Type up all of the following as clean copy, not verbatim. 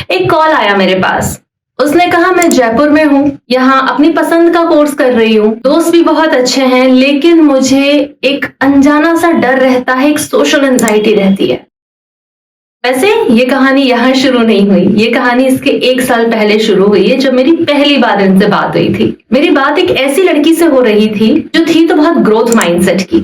एक कॉल आया मेरे पास। उसने कहा मैं जयपुर में हूँ, यहाँ अपनी पसंद का कोर्स कर रही हूँ, दोस्त भी बहुत अच्छे हैं, लेकिन मुझे एक अनजाना सा डर रहता है, एक सोशल एंजाइटी रहती है। वैसे ये कहानी यहाँ शुरू नहीं हुई, ये कहानी इसके 1 साल पहले शुरू हुई है, जब मेरी पहली बार इनसे बात हुई थी। मेरी बात एक ऐसी लड़की से हो रही थी जो थी तो बहुत ग्रोथ माइंडसेट की,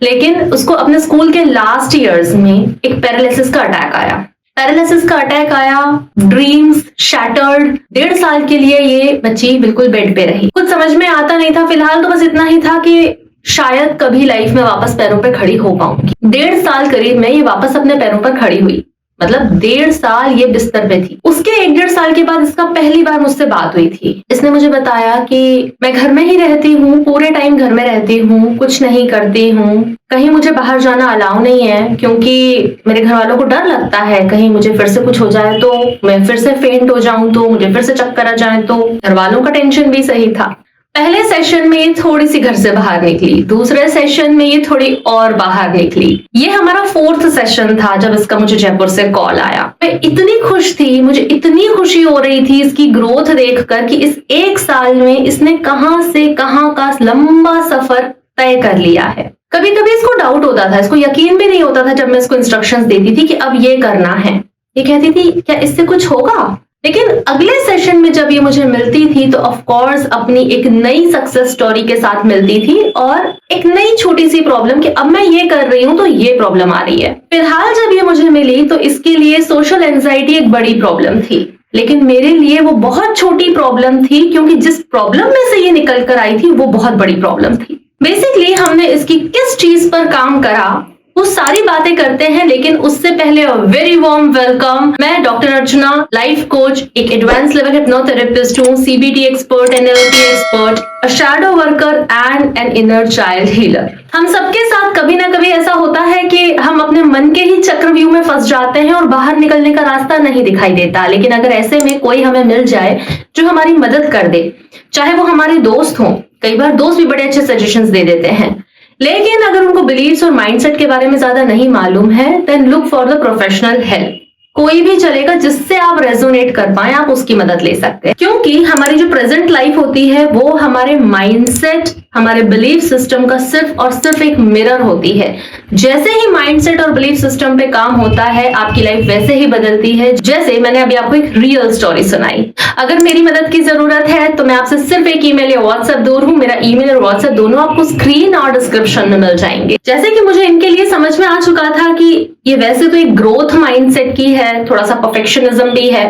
लेकिन उसको अपने स्कूल के लास्ट ईयर्स में एक पैरालिसिस का अटैक आया। Dreams shattered. 1.5 साल के लिए ये बच्ची बिल्कुल बेड पे रही। कुछ समझ में आता नहीं था। फिलहाल तो बस इतना ही था कि शायद कभी लाइफ में वापस पैरों पे खड़ी हो पाऊंगी। 1.5 साल करीब में ये वापस अपने पैरों पर खड़ी हुई, मतलब 1.5 साल ये बिस्तर पे थी। उसके 1-1.5 साल के बाद इसका पहली बार मुझसे बात हुई थी। इसने मुझे बताया कि मैं घर में ही रहती हूँ, पूरे टाइम घर में रहती हूँ, कुछ नहीं करती हूँ, कहीं मुझे बाहर जाना अलाउ नहीं है, क्योंकि मेरे घर वालों को डर लगता है कहीं मुझे फिर से कुछ हो जाए तो, मैं फिर से फेंट हो जाऊं तो, मुझे फिर से चक्कर आ जाए तो। घर वालों का टेंशन भी सही था। पहले सेशन में ये थोड़ी सी घर से बाहर निकली, दूसरे सेशन में ये थोड़ी और बाहर निकली। ये हमारा 4th सेशन था जब इसका मुझे जयपुर से कॉल आया। मैं इतनी खुश थी, मुझे इतनी खुशी हो रही थी इसकी ग्रोथ देखकर कि इस 1 साल में इसने कहां से कहां का लंबा सफर तय कर लिया है। कभी कभी इसको डाउट होता था, इसको यकीन भी नहीं होता था जब मैं इसको इंस्ट्रक्शंस देती थी कि अब ये करना है। ये कहती थी क्या इससे कुछ होगा? लेकिन अगले सेशन में जब ये मुझे मिलती थी तो ऑफ कोर्स अपनी एक नई सक्सेस स्टोरी के साथ मिलती थी और एक नई छोटी सी प्रॉब्लम कि अब मैं ये कर रही हूं तो ये प्रॉब्लम आ रही है। फिलहाल जब ये मुझे मिली तो इसके लिए सोशल एंजाइटी एक बड़ी प्रॉब्लम थी, लेकिन मेरे लिए वो बहुत छोटी प्रॉब्लम थी, क्योंकि जिस प्रॉब्लम में से ये निकल कर आई थी वो बहुत बड़ी प्रॉब्लम थी। बेसिकली हमने इसकी किस चीज पर काम करा वो सारी बातें करते हैं, लेकिन उससे पहले वेरी वार्म वेलकम। मैं डॉक्टर अर्चना, लाइफ कोच, एक एडवांस लेवल हिप्नोथेरेपिस्ट हूँ, CBT expert, NLP expert, a shadow worker and an inner child healer. हम सबके साथ कभी ना कभी ऐसा होता है कि हम अपने मन के ही चक्रव्यूह में फंस जाते हैं और बाहर निकलने का रास्ता नहीं दिखाई देता। लेकिन अगर ऐसे में कोई हमें मिल जाए जो हमारी मदद कर दे, चाहे वो हमारे दोस्त हों, कई बार दोस्त भी बड़े अच्छे सजेशंस दे देते हैं, लेकिन अगर उनको बिलीव्स और माइंडसेट के बारे में ज्यादा नहीं मालूम है, then look for the professional help. कोई भी चलेगा जिससे आप रेजोनेट कर पाए, आप उसकी मदद ले सकते हैं, क्योंकि हमारी जो प्रेजेंट लाइफ होती है वो हमारे माइंडसेट, हमारे बिलीफ सिस्टम का सिर्फ और सिर्फ एक मिरर होती है। जैसे ही माइंडसेट और बिलीफ सिस्टम पे काम होता है, आपकी लाइफ वैसे ही बदलती है। जैसे मैंने अभी आपको एक रियल स्टोरी सुनाई। अगर मेरी मदद की जरूरत है तो मैं आपसे सिर्फ एक ईमेल या व्हाट्सएप दूर हूँ। मेरा ईमेल और व्हाट्सएप दोनों आपको स्क्रीन और डिस्क्रिप्शन में मिल जाएंगे। जैसे कि मुझे इनके लिए समझ में आ चुका था कि ये वैसे तो एक ग्रोथ माइंडसेट की है, थोड़ा सा परफेक्शनिज्म भी है,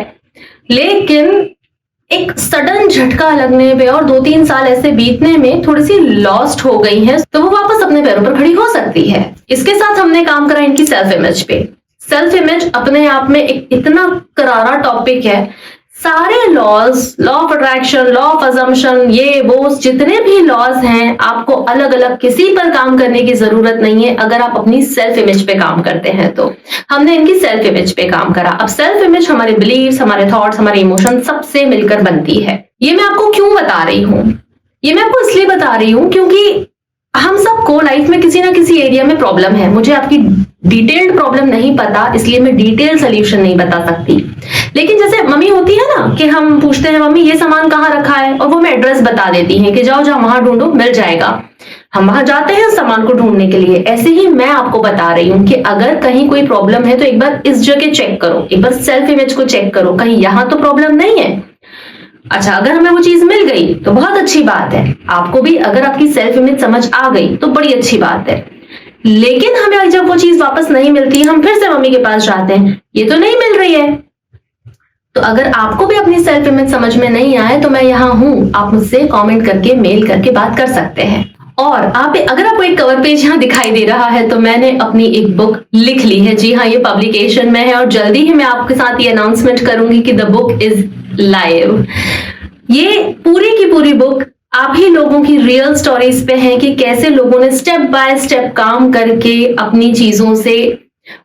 लेकिन एक सडन झटका लगने पे और 2-3 साल ऐसे बीतने में थोड़ी सी लॉस्ट हो गई है, तो वो वापस अपने पैरों पर खड़ी हो सकती है। इसके साथ हमने काम करा इनकी सेल्फ इमेज पे। सेल्फ इमेज अपने आप में एक इतना करारा टॉपिक है। सारे laws, law of attraction, law of assumption, ये वो जितने भी लॉज हैं, आपको अलग अलग किसी पर काम करने की जरूरत नहीं है अगर आप अपनी सेल्फ इमेज पे काम करते हैं तो। हमने इनकी सेल्फ इमेज पे काम करा। अब सेल्फ इमेज हमारे बिलीव्स, हमारे थॉट्स, हमारे इमोशन सबसे मिलकर बनती है। ये मैं आपको क्यों बता रही हूँ? ये मैं आपको इसलिए बता रही हूँ क्योंकि हम सबको लाइफ में किसी ना किसी एरिया में प्रॉब्लम है। मुझे आपकी डिटेल्ड प्रॉब्लम नहीं पता, इसलिए मैं डिटेल सोल्यूशन नहीं बता सकती। लेकिन जैसे मम्मी होती है ना कि हम पूछते हैं मम्मी ये सामान कहाँ रखा है, और वो हमें एड्रेस बता देती हैं कि जाओ जाओ वहां ढूंढो, मिल जाएगा। हम वहां जाते हैं सामान को ढूंढने के लिए। ऐसे ही मैं आपको बता रही हूँ कि अगर कहीं कोई प्रॉब्लम है तो एक बार इस जगह चेक करो, एक बार सेल्फ इमेज को चेक करो, कहीं यहाँ तो प्रॉब्लम नहीं है। अच्छा, अगर हमें वो चीज मिल गई तो बहुत अच्छी बात है। आपको भी अगर आपकी सेल्फ इमेज समझ आ गई तो बड़ी अच्छी बात है। लेकिन हमें जब वो चीज वापस नहीं मिलती, हम फिर से मम्मी के पास जाते हैं, ये तो नहीं मिल रही है। तो अगर आपको भी अपनी सेल्फ इमेज समझ में नहीं आए तो मैं यहाँ हूं, आप मुझसे कमेंट करके, मेल करके बात कर सकते हैं। और अगर आपको एक कवर पेज यहाँ दिखाई दे रहा है तो मैंने अपनी एक बुक लिख ली है। जी हाँ, ये पब्लिकेशन में है और जल्दी ही मैं आपके साथ ये अनाउंसमेंट करूंगी कि द बुक इज लाइव। ये पूरी की पूरी बुक आप ही लोगों की रियल स्टोरीज पे है कि कैसे लोगों ने स्टेप बाय स्टेप काम करके अपनी चीजों से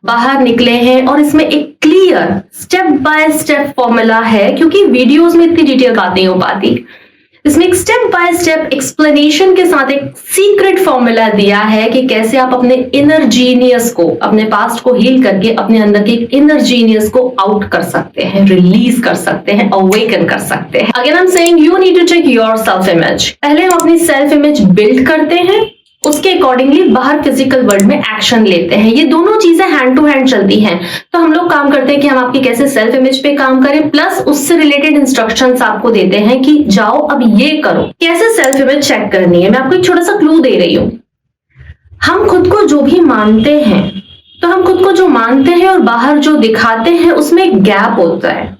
बाहर निकले हैं। और इसमें एक clear step by step formula है, क्योंकि वीडियोस में इतनी डिटेल बात नहीं हो पाती। इसमें एक स्टेप बाय स्टेप एक्सप्लेनेशन के साथ एक सीक्रेट फॉर्मूला दिया है कि कैसे आप अपने इनर जीनियस को, अपने पास्ट को हील करके अपने अंदर के इनर जीनियस को आउट कर सकते हैं, रिलीज कर सकते हैं, अवेकन कर सकते हैं। Again I am saying you need to check your self image. पहले हम अपनी सेल्फ इमेज बिल्ड करते हैं, उसके अकॉर्डिंगली बाहर फिजिकल वर्ल्ड में एक्शन लेते हैं। ये दोनों चीजें हैंड टू हैंड चलती हैं। तो हम लोग काम करते हैं कि हम आपकी कैसे सेल्फ इमेज पे काम करें, प्लस उससे रिलेटेड इंस्ट्रक्शंस आपको देते हैं कि जाओ अब ये करो। कैसे सेल्फ इमेज चेक करनी है, मैं आपको एक छोटा सा क्लू दे रही हूं। हम खुद को जो भी मानते हैं, तो हम खुद को जो मानते हैं और बाहर जो दिखाते हैं उसमें एक गैप होता है।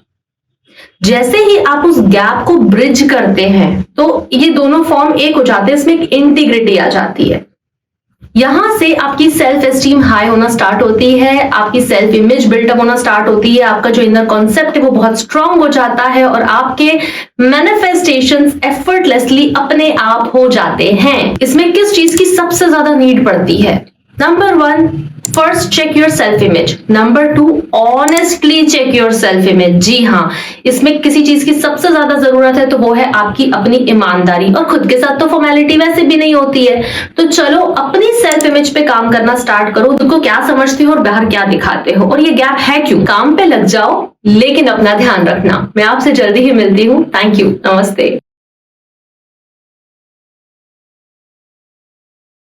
जैसे ही आप उस गैप को ब्रिज करते हैं तो ये दोनों फॉर्म एक हो जाते हैं, इसमें एक इंटीग्रिटी आ जाती है। यहां से आपकी सेल्फ एस्टीम हाई होना स्टार्ट होती है, आपकी सेल्फ इमेज बिल्टअप होना स्टार्ट होती है, आपका जो इनर कॉन्सेप्ट है वो बहुत स्ट्रांग हो जाता है और आपके मैनिफेस्टेशंस एफर्टलेसली अपने आप हो जाते हैं। इसमें किस चीज की सबसे ज्यादा नीड पड़ती है? Number 1, first check your self image. Number 2, honestly check your self image. जी हाँ, इसमें किसी चीज की सबसे ज्यादा जरूरत है तो वो है आपकी अपनी ईमानदारी, और खुद के साथ तो फॉर्मेलिटी वैसे भी नहीं होती है। तो चलो अपनी सेल्फ इमेज पे काम करना स्टार्ट करो, खुद को क्या समझते हो और बाहर क्या दिखाते हो, और ये गैप है क्यों। काम पे लग जाओ, लेकिन अपना ध्यान रखना। मैं आपसे जल्दी ही मिलती हूँ। थैंक यू, नमस्ते।